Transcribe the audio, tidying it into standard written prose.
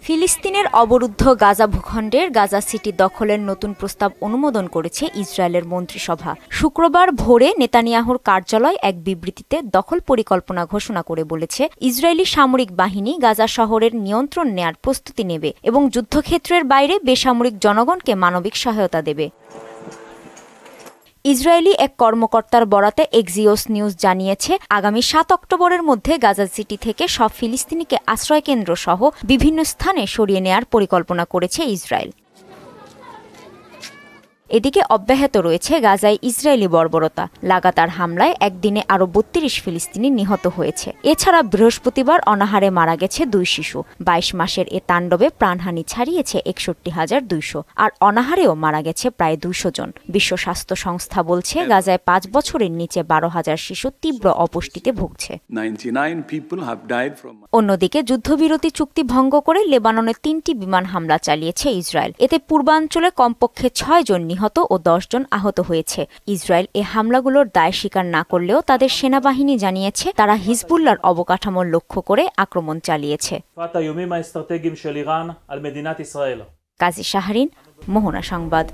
ফিলিস্তিনের অবরুদ্ধ গাজা ভূখণ্ডের গাজা সিটি দখলের নতুন প্রস্তাব অনুমোদন করেছে ইসরায়েলের মন্ত্রিসভা। শুক্রবার ভোরে নেতানিয়াহুর কার্যালয় এক বিবৃতিতে দখল পরিকল্পনা ঘোষণা করে বলেছে, ইসরায়েলি সামরিক বাহিনী গাজা শহরের নিয়ন্ত্রণ নেয়ার প্রস্তুতি নেবে এবং যুদ্ধক্ষেত্রের বাইরে বেসামরিক জনগণকে মানবিক সহায়তা দেবে। ইসরায়েলি এক কর্মকর্তার বরাতে এক্সিওস নিউজ জানিয়েছে, আগামী ৭ অক্টোবরের মধ্যে গাজা সিটি থেকে সব ফিলিস্তিনিকে আশ্রয়কেন্দ্র সহ বিভিন্ন স্থানে সরিয়ে নেয়ার পরিকল্পনা করেছে ইসরায়েল। এদিকে অব্যাহত রয়েছে গাজায় ইসরায়েলি বর্বরতা। লাগাতার হামলায় একদিনে আরও ৩২ ফিলিস্তিনি নিহত হয়েছে। এছাড়া বৃহস্পতিবার অনাহারে মারা গেছে ২ শিশু। ২২ মাসের এ তাণ্ডবে প্রাণহানি ছাড়িয়েছে ৬১,২০০, আর অনাহারেও মারা গেছে প্রায় ২০০ জন। বিশ্ব স্বাস্থ্য সংস্থা বলছে, গাজায় ৫ বছরের নিচে ১২,০০০ শিশু তীব্র অপুষ্টিতে ভুগছে। অন্যদিকে যুদ্ধবিরতি চুক্তি ভঙ্গ করে লেবাননে ৩টি বিমান হামলা চালিয়েছে ইসরায়েল। এতে পূর্বাঞ্চলে কমপক্ষে ৬ জন নিহত ও ১০ জন আহত হয়েছে। ইসরায়েল এ হামলাগুলোর দায় স্বীকার না করলেও তাদের সেনাবাহিনী জানিয়েছে, তারা হিজবুল্লাহর অবকাঠামো লক্ষ্য করে আক্রমণ চালিয়েছে। কাজী শাহরিন, মোহনা সংবাদ।